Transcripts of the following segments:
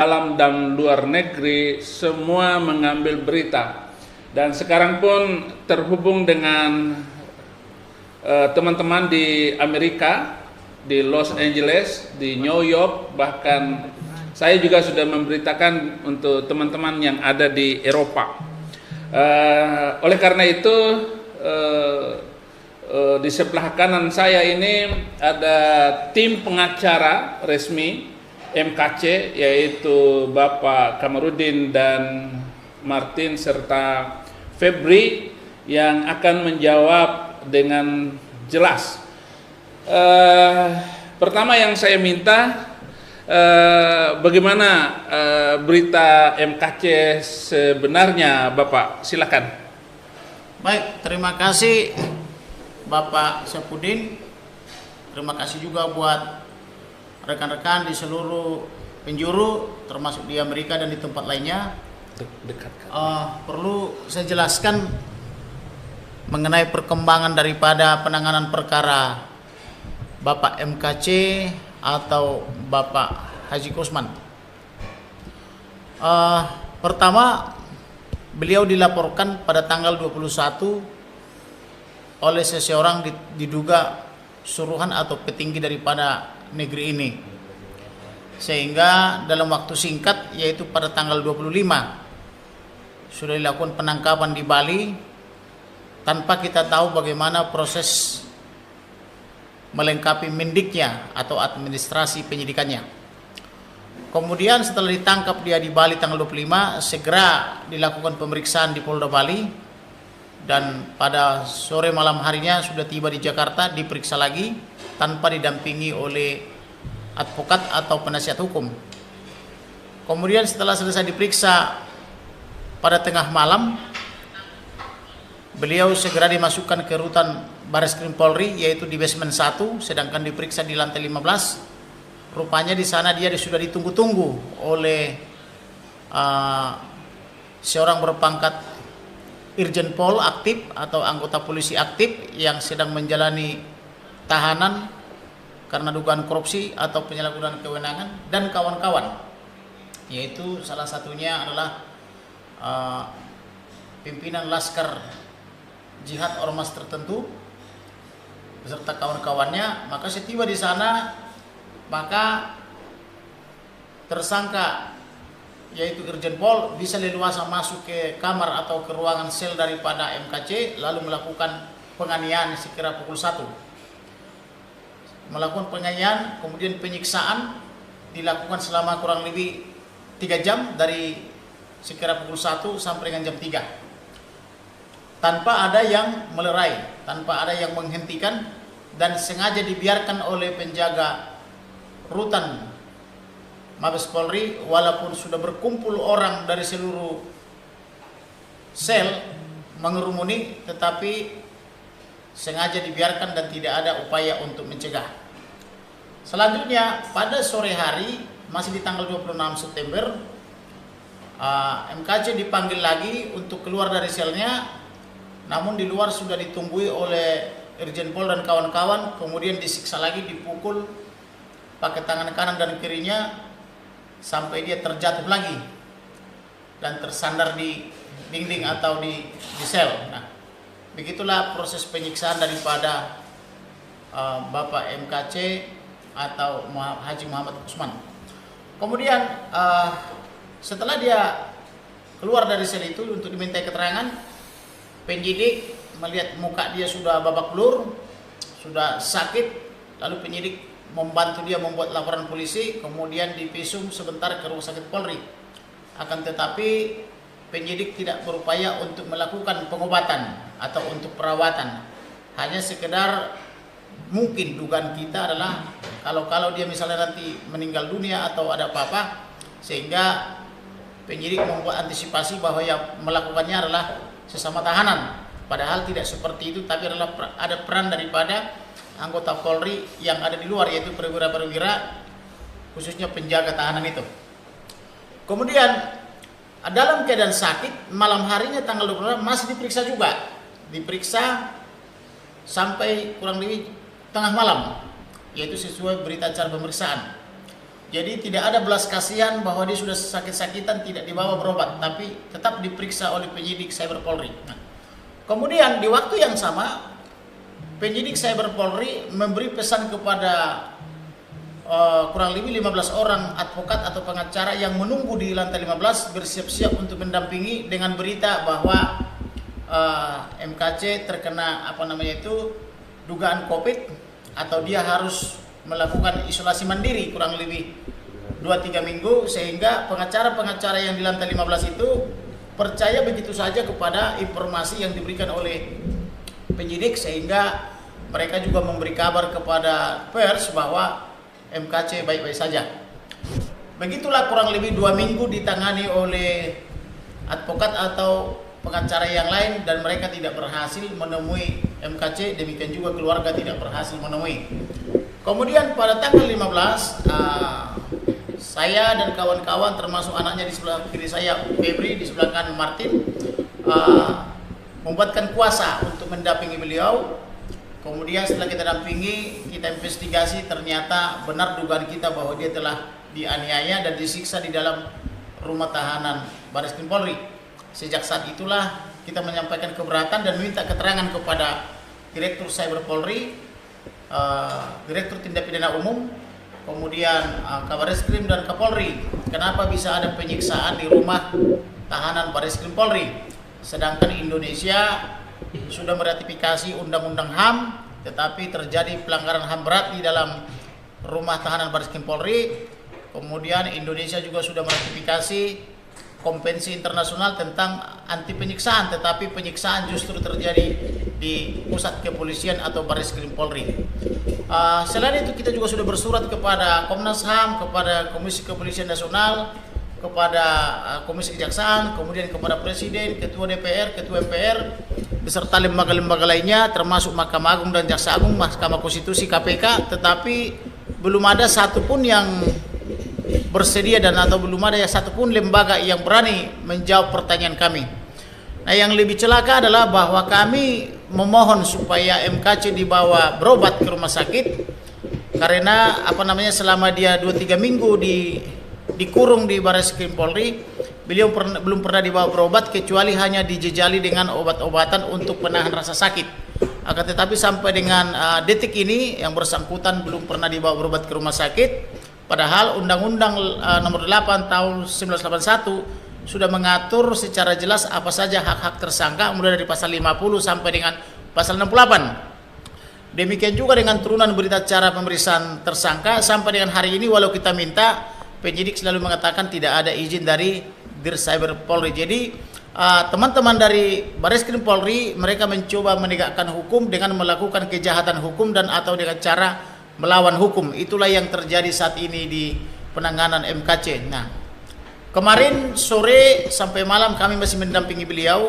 dalam dan luar negeri semua mengambil berita, dan sekarang pun terhubung dengan teman-teman di Amerika, di Los Angeles, di New York, bahkan saya juga sudah memberitakan untuk teman-teman yang ada di Eropa. Oleh karena itu di sebelah kanan saya ini ada tim pengacara resmi MKC, yaitu Bapak Kamarudin dan Martin serta Febri, yang akan menjawab dengan jelas. Pertama yang saya minta, bagaimana berita MKC sebenarnya, Bapak? Silakan. Baik, terima kasih Bapak Syafudin. Terima kasih juga buat rekan-rekan di seluruh penjuru, termasuk di Amerika dan di tempat lainnya. Perlu saya jelaskan mengenai perkembangan daripada penanganan perkara Bapak MKC atau Bapak Haji Kusman. Pertama, beliau dilaporkan pada tanggal 21 oleh seseorang diduga suruhan atau petinggi daripada negeri ini, sehingga dalam waktu singkat, yaitu pada tanggal 25 sudah dilakukan penangkapan di Bali tanpa kita tahu bagaimana proses melengkapi mendiknya atau administrasi penyidikannya. Kemudian setelah ditangkap dia di Bali tanggal 25, segera dilakukan pemeriksaan di Polda Bali, dan pada sore malam harinya sudah tiba di Jakarta, diperiksa lagi tanpa didampingi oleh advokat atau penasihat hukum. Kemudian setelah selesai diperiksa pada tengah malam, beliau segera dimasukkan ke rutan Bareskrim Polri, yaitu di basement 1, sedangkan diperiksa di lantai 15. Rupanya di sana dia sudah ditunggu-tunggu oleh seorang berpangkat Irjen Pol aktif atau anggota polisi aktif yang sedang menjalani tahanan karena dugaan korupsi atau penyalahgunaan kewenangan dan kawan-kawan, yaitu salah satunya adalah pimpinan Laskar Jihad Ormas tertentu beserta kawan-kawannya. Maka setiba di sana, maka tersangka yaitu Irjen Pol bisa leluasa masuk ke kamar atau ke ruangan sel daripada MKC, lalu melakukan penganiayaan sekira pukul 1. Melakukan penganiayaan, kemudian penyiksaan dilakukan selama kurang lebih 3 jam, dari sekira pukul 1 sampai dengan jam 3, tanpa ada yang melerai, tanpa ada yang menghentikan, dan sengaja dibiarkan oleh penjaga rutan Mabes Polri, walaupun sudah berkumpul orang dari seluruh sel mengerumuni, tetapi sengaja dibiarkan dan tidak ada upaya untuk mencegah. Selanjutnya pada sore hari, masih di tanggal 26 September, MKC dipanggil lagi untuk keluar dari selnya, namun di luar sudah ditunggui oleh Irjen Pol dan kawan-kawan, kemudian disiksa lagi, dipukul pakai tangan kanan dan kirinya sampai dia terjatuh lagi dan tersandar di dinding atau di sel. Nah, begitulah proses penyiksaan daripada Bapak MKC atau Haji Muhammad Kusman. Kemudian setelah dia keluar dari sel itu untuk dimintai keterangan, penyidik melihat muka dia sudah babak belur, sudah sakit, lalu penyidik membantu dia membuat laporan polisi, kemudian divisum sebentar ke rumah sakit Polri. Akan tetapi penyidik tidak berupaya untuk melakukan pengobatan atau untuk perawatan. Hanya sekedar, mungkin dugaan kita adalah kalau dia misalnya nanti meninggal dunia atau ada apa-apa, sehingga penyidik membuat antisipasi bahwa yang melakukannya adalah sesama tahanan. Padahal tidak seperti itu, tapi adalah ada peran daripada anggota Polri yang ada di luar, yaitu perwira-perwira, khususnya penjaga tahanan itu. Kemudian dalam keadaan sakit, malam harinya tanggal 26 masih diperiksa juga. Diperiksa sampai kurang lebih tengah malam, yaitu sesuai berita acara pemeriksaan. Jadi tidak ada belas kasihan bahwa dia sudah sakit-sakitan tidak dibawa berobat, tapi tetap diperiksa oleh penyidik Cyber Polri. Nah, kemudian di waktu yang sama, penyidik Cyber Polri memberi pesan kepada kurang lebih 15 orang advokat atau pengacara yang menunggu di lantai 15 bersiap-siap untuk mendampingi dengan berita bahwa MKC terkena dugaan COVID atau dia harus melakukan isolasi mandiri kurang lebih 2-3 minggu, sehingga pengacara-pengacara yang di lantai 15 itu percaya begitu saja kepada informasi yang diberikan oleh penyidik, sehingga mereka juga memberi kabar kepada pers bahwa MKC baik-baik saja. Begitulah kurang lebih 2 minggu ditangani oleh advokat atau pengacara yang lain dan mereka tidak berhasil menemui MKC, demikian juga keluarga tidak berhasil menemui. Kemudian pada tanggal 15 saya dan kawan-kawan termasuk anaknya di sebelah kiri saya Febri, di sebelah kanan Martin, membuatkan kuasa untuk mendampingi beliau. Kemudian setelah kita dampingi, kita investigasi, ternyata benar dugaan kita bahwa dia telah dianiaya dan disiksa di dalam rumah tahanan Bareskrim Polri. Sejak saat itulah kita menyampaikan keberatan dan meminta keterangan kepada Direktur Cyber Polri, Direktur Tindak Pidana Umum, kemudian Kabareskrim dan Kapolri. Kenapa bisa ada penyiksaan di rumah tahanan Bareskrim Polri? Sedangkan Indonesia sudah meratifikasi Undang-Undang HAM, tetapi terjadi pelanggaran HAM berat di dalam rumah tahanan Bareskrim Polri. Kemudian Indonesia juga sudah meratifikasi Konvensi Internasional tentang anti penyiksaan, tetapi penyiksaan justru terjadi di pusat kepolisian atau Bareskrim Polri. Selain itu kita juga sudah bersurat kepada Komnas HAM, kepada Komisi Kepolisian Nasional, kepada Komisi Kejaksaan, kemudian kepada Presiden, Ketua DPR, Ketua MPR, beserta lembaga-lembaga lainnya termasuk Mahkamah Agung dan Jaksa Agung, Mahkamah Konstitusi, KPK, tetapi belum ada satupun yang bersedia dan atau belum ada satupun lembaga yang berani menjawab pertanyaan kami. Nah, yang lebih celaka adalah bahwa kami memohon supaya MKC dibawa berobat ke rumah sakit karena selama dia 2-3 minggu dikurung di Bareskrim Polri, beliau belum pernah dibawa berobat kecuali hanya dijejali dengan obat-obatan untuk penahan rasa sakit. Akan tetapi sampai dengan detik ini yang bersangkutan belum pernah dibawa berobat ke rumah sakit. Padahal Undang-Undang Nomor 8 Tahun 1981 sudah mengatur secara jelas apa saja hak-hak tersangka, mulai dari pasal 50 sampai dengan pasal 68. Demikian juga dengan turunan berita acara pemeriksaan tersangka. Sampai dengan hari ini walau kita minta, penyidik selalu mengatakan tidak ada izin dari Dir Cyber Polri. Jadi teman-teman dari Bareskrim Polri mereka mencoba menegakkan hukum dengan melakukan kejahatan hukum dan atau dengan cara melawan hukum. Itulah yang terjadi saat ini di penanganan MKC. Nah, kemarin sore sampai malam kami masih mendampingi beliau.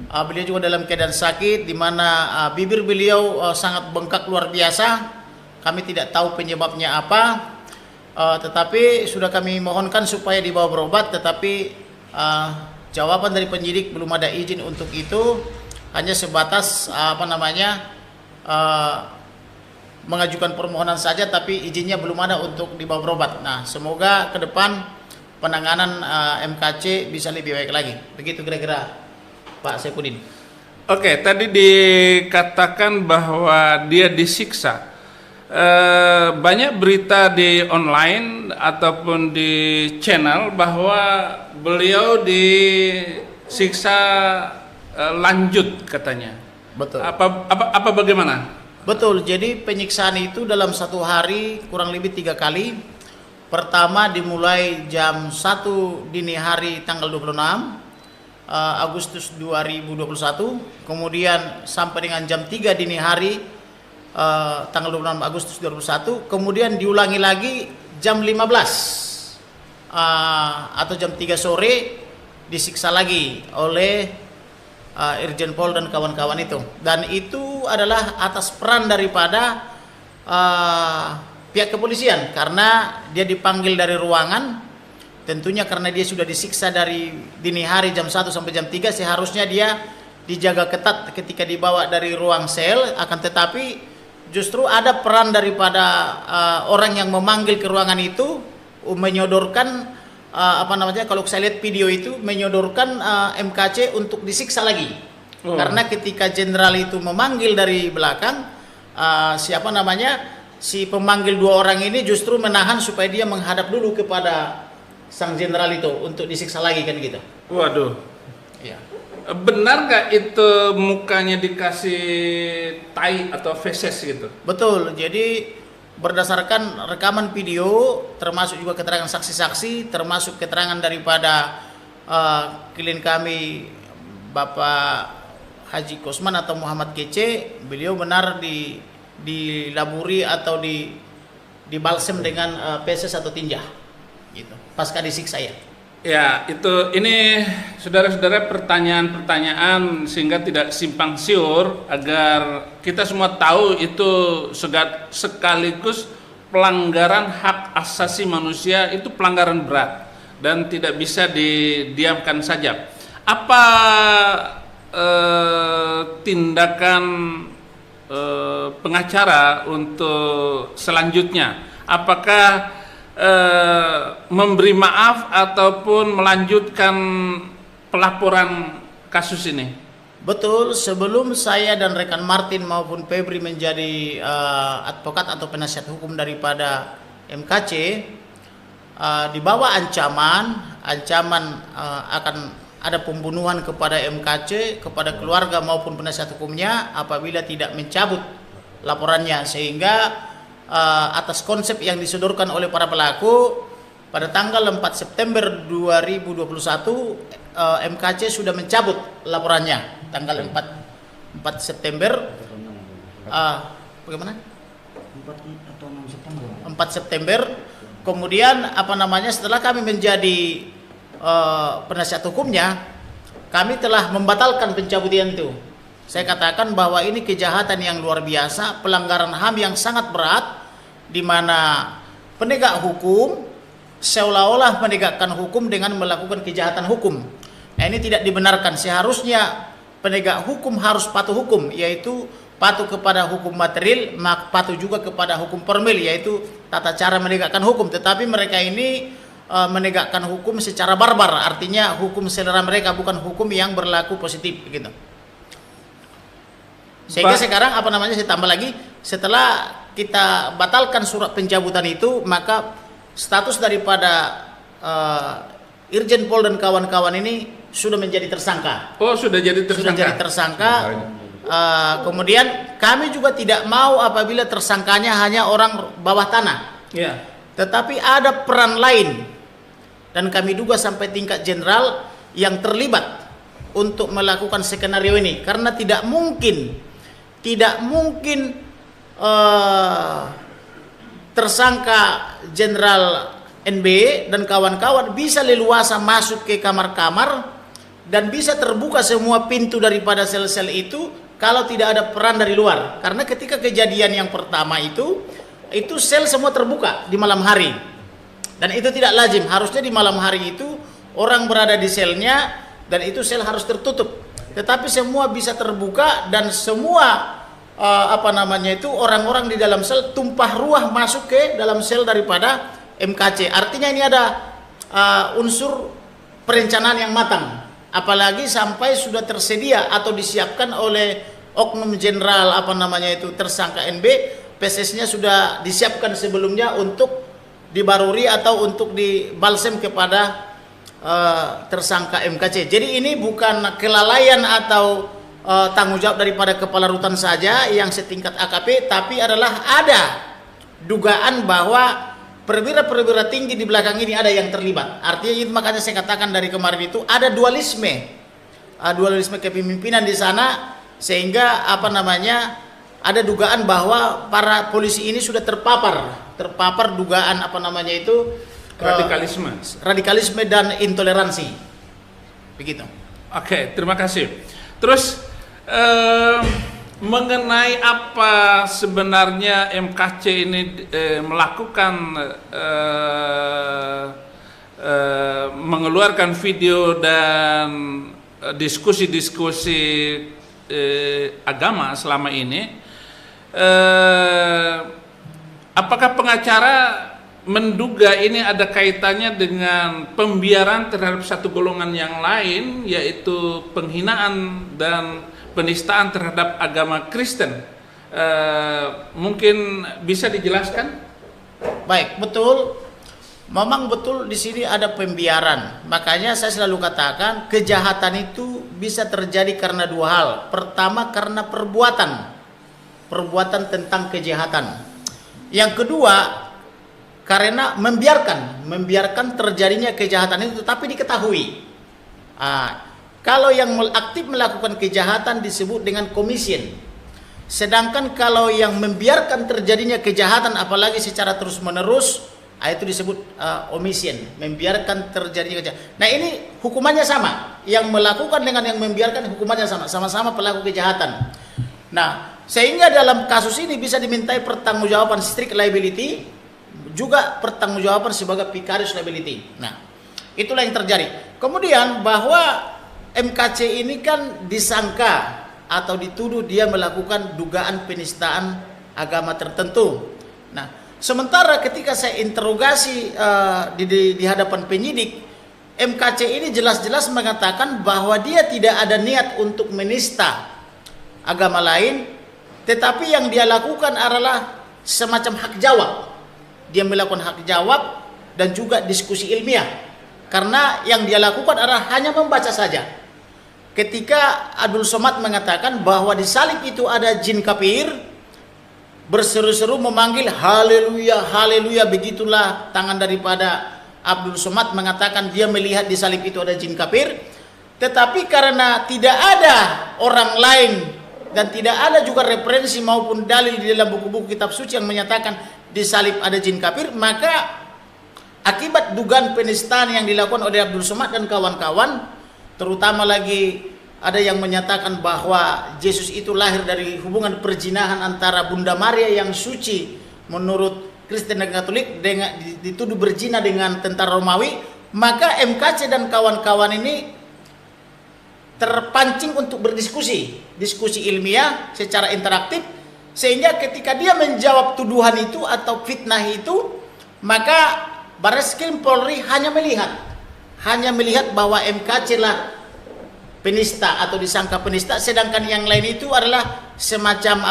Beliau juga dalam keadaan sakit, di mana bibir beliau sangat bengkak luar biasa. Kami tidak tahu penyebabnya apa, tetapi sudah kami mohonkan supaya dibawa berobat. Tetapi jawaban dari penyidik belum ada izin untuk itu, hanya sebatas mengajukan permohonan saja, tapi izinnya belum ada untuk dibawa berobat. Nah, semoga ke depan penanganan MKC bisa lebih baik lagi. Begitu kira-kira Pak Saipudin. Oke, tadi dikatakan bahwa dia disiksa. Banyak berita di online ataupun di channel bahwa beliau disiksa lanjut katanya. Betul. Apa bagaimana? Betul, jadi penyiksaan itu dalam satu hari kurang lebih 3 kali. Pertama dimulai jam 1 dini hari tanggal 26 Agustus 2021. Kemudian sampai dengan jam 3 dini hari tanggal 26 Agustus 2021. Kemudian diulangi lagi jam 15 atau jam 3 sore disiksa lagi oleh Irjen Pol dan kawan-kawan itu, dan itu adalah atas peran daripada pihak kepolisian karena dia dipanggil dari ruangan. Tentunya karena dia sudah disiksa dari dini hari jam 1 sampai jam 3, seharusnya dia dijaga ketat ketika dibawa dari ruang sel. Akan tetapi justru ada peran daripada orang yang memanggil ke ruangan itu menyodorkan kalau saya lihat video itu menyodorkan MKC untuk disiksa lagi. Karena ketika jenderal itu memanggil dari belakang, si pemanggil dua orang ini justru menahan supaya dia menghadap dulu kepada sang jenderal itu untuk disiksa lagi kan gitu. Waduh. Ya. Benar nggak itu mukanya dikasih tai atau feses gitu? Betul. Jadi berdasarkan rekaman video, termasuk juga keterangan saksi-saksi, termasuk keterangan daripada klien kami Bapak Haji Kosman atau Muhammad Kece, beliau benar dilaburi atau dibalsem dengan feses atau tinja, gitu. Pasca disiksa ya. Ya, ini saudara-saudara pertanyaan-pertanyaan sehingga tidak simpang siur agar kita semua tahu itu sekaligus pelanggaran hak asasi manusia, itu pelanggaran berat dan tidak bisa didiamkan saja. Apa tindakan pengacara untuk selanjutnya? Apakah memberi maaf ataupun melanjutkan pelaporan kasus ini? Betul, sebelum saya dan rekan Martin maupun Febri menjadi advokat atau penasihat hukum daripada MKC, di bawah ancaman akan ada pembunuhan kepada MKC, kepada keluarga maupun penasihat hukumnya apabila tidak mencabut laporannya, sehingga atas konsep yang disodorkan oleh para pelaku pada tanggal 4 September 2021 MKC sudah mencabut laporannya tanggal 4 September bagaimana? 4 September. Kemudian setelah kami menjadi penasihat hukumnya, kami telah membatalkan pencabutan itu. Saya katakan bahwa ini kejahatan yang luar biasa, pelanggaran HAM yang sangat berat, di mana penegak hukum seolah-olah menegakkan hukum dengan melakukan kejahatan hukum. Nah, ini tidak dibenarkan. Seharusnya penegak hukum harus patuh hukum, yaitu patuh kepada hukum material, patuh juga kepada hukum formil, yaitu tata cara menegakkan hukum. Tetapi mereka ini menegakkan hukum secara barbar, artinya hukum selera mereka, bukan hukum yang berlaku positif begitu. Sehingga sekarang saya tambah lagi, setelah kita batalkan surat pencabutan itu, maka status daripada Irjen Pol dan kawan-kawan ini sudah menjadi tersangka. Oh, sudah jadi tersangka. Sudah jadi tersangka. Kemudian kami juga tidak mau apabila tersangkanya hanya orang bawah tanah. Ya. Tetapi ada peran lain, dan kami duga sampai tingkat jenderal yang terlibat untuk melakukan skenario ini, karena tidak mungkin tersangka Jenderal NB dan kawan-kawan bisa leluasa masuk ke kamar-kamar dan bisa terbuka semua pintu daripada sel-sel itu kalau tidak ada peran dari luar. Karena ketika kejadian yang pertama itu sel semua terbuka di malam hari, dan itu tidak lazim. Harusnya di malam hari itu orang berada di selnya dan itu sel harus tertutup. Tetapi semua bisa terbuka dan semua orang-orang di dalam sel tumpah ruah masuk ke dalam sel daripada MKC. Artinya ini ada unsur perencanaan yang matang, apalagi sampai sudah tersedia atau disiapkan oleh oknum jenderal tersangka NB. PSS-nya sudah disiapkan sebelumnya untuk dibaruri atau untuk dibalsem kepada tersangka MKC. Jadi ini bukan kelalaian atau tanggung jawab daripada kepala rutan saja yang setingkat AKP, tapi adalah ada dugaan bahwa perwira-perwira tinggi di belakang ini ada yang terlibat. Artinya itu, makanya saya katakan dari kemarin itu ada dualisme kepemimpinan di sana, sehingga ada dugaan bahwa para polisi ini sudah terpapar dugaan radikalisme dan intoleransi. Begitu. Oke, terima kasih. Terus mengenai apa sebenarnya MKC ini melakukan mengeluarkan video dan diskusi-diskusi agama selama ini, apakah pengacara menduga ini ada kaitannya dengan pembiaran terhadap satu golongan yang lain, yaitu penghinaan dan penistaan terhadap agama Kristen. Mungkin bisa dijelaskan? Baik, betul. Memang betul di sini ada pembiaran. Makanya saya selalu katakan kejahatan itu bisa terjadi karena dua hal. Pertama karena perbuatan tentang kejahatan. Yang kedua karena membiarkan terjadinya kejahatan itu tapi diketahui. Kalau yang aktif melakukan kejahatan disebut dengan commission. Sedangkan kalau yang membiarkan terjadinya kejahatan apalagi secara terus-menerus, itu disebut omission, membiarkan terjadinya kejahatan. Nah, ini hukumannya sama. Yang melakukan dengan yang membiarkan hukumannya sama, sama-sama pelaku kejahatan. Nah, sehingga dalam kasus ini bisa dimintai pertanggungjawaban strict liability, juga pertanggungjawaban sebagai vicarious liability. Nah, itulah yang terjadi. Kemudian bahwa MKC ini kan disangka atau dituduh dia melakukan dugaan penistaan agama tertentu. Nah, sementara ketika saya interogasi di hadapan penyidik, MKC ini jelas-jelas mengatakan bahwa dia tidak ada niat untuk menista agama lain, tetapi yang dia lakukan adalah semacam hak jawab. Dia melakukan hak jawab dan juga diskusi ilmiah. Karena yang dia lakukan adalah hanya membaca saja. Ketika Abdul Somad mengatakan bahwa di salib itu ada jin kafir, berseru-seru memanggil haleluya, haleluya, begitulah tangan daripada Abdul Somad mengatakan dia melihat di salib itu ada jin kafir. Tetapi karena tidak ada orang lain dan tidak ada juga referensi maupun dalil di dalam buku-buku kitab suci yang menyatakan di salib ada jin kafir, maka akibat dugaan penistaan yang dilakukan oleh Abdul Somad dan kawan-kawan, terutama lagi ada yang menyatakan bahwa Yesus itu lahir dari hubungan perzinahan antara Bunda Maria yang suci menurut Kristen dan Katolik dengan dituduh berzina dengan tentara Romawi, maka MKC dan kawan-kawan ini terpancing untuk diskusi ilmiah secara interaktif, sehingga ketika dia menjawab tuduhan itu atau fitnah itu, maka Barreskrim Polri hanya melihat bahwa MKC lah penista atau disangka penista, sedangkan yang lain itu adalah semacam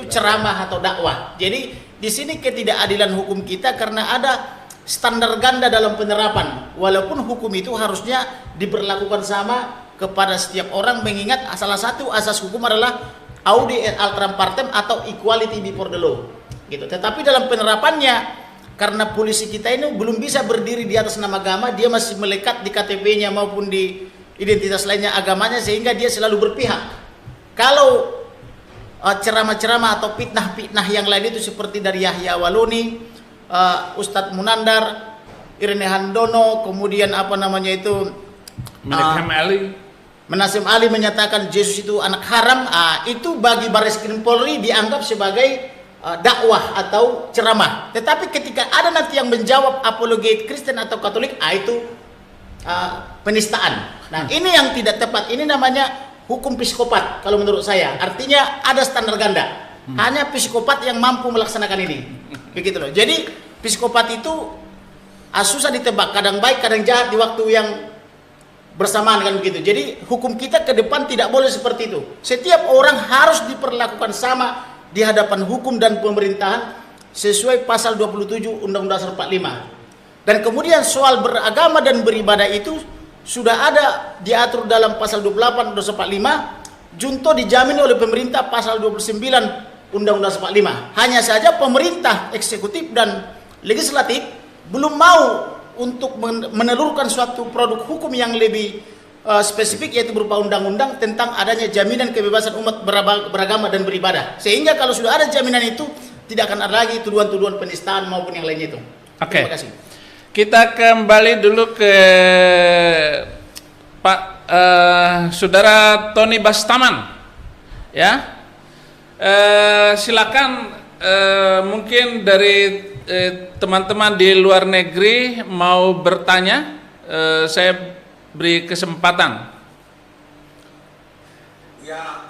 ceramah atau dakwah. Jadi di sini ketidakadilan hukum kita karena ada standar ganda dalam penerapan, walaupun hukum itu harusnya diberlakukan sama kepada setiap orang, mengingat salah satu asas hukum adalah audi et alteram partem atau equality before the law gitu. Tetapi dalam penerapannya, karena polisi kita ini belum bisa berdiri di atas nama agama, dia masih melekat di KTP-nya maupun di identitas lainnya agamanya, sehingga dia selalu berpihak. Kalau ceramah-ceramah atau fitnah-fitnah yang lain itu seperti dari Yahya Waluni, Ustadz Munandar, Irene Handono, kemudian Menasim Ali menyatakan Yesus itu anak haram, itu bagi Barreskrim Polri dianggap sebagai dakwah atau ceramah. Tetapi ketika ada nanti yang menjawab apologet Kristen atau Katolik, itu penistaan. Nah, ini yang tidak tepat. Ini namanya hukum psikopat kalau menurut saya. Artinya ada standar ganda. Hanya psikopat yang mampu melaksanakan ini. Begitu loh. Jadi psikopat itu susah ditebak, kadang baik, kadang jahat di waktu yang bersamaan kan begitu. Jadi hukum kita ke depan tidak boleh seperti itu. Setiap orang harus diperlakukan sama di hadapan hukum dan pemerintahan sesuai pasal 27 Undang-Undang Dasar 45. Dan kemudian soal beragama dan beribadah itu sudah ada diatur dalam pasal 28 Undang-Undang Dasar 45. Junto dijamin oleh pemerintah pasal 29 Undang-Undang Dasar 45. Hanya saja pemerintah eksekutif dan legislatif belum mau untuk menelurkan suatu produk hukum yang lebih spesifik, yaitu berupa undang-undang tentang adanya jaminan kebebasan umat beragama dan beribadah. Sehingga kalau sudah ada jaminan itu, tidak akan ada lagi tuduhan-tuduhan penistaan maupun yang lainnya itu. Oke. Terima kasih. Kita kembali dulu ke Pak Saudara Tony Bastaman, ya. Silakan, mungkin dari teman-teman di luar negeri mau bertanya, saya beri kesempatan. Ya,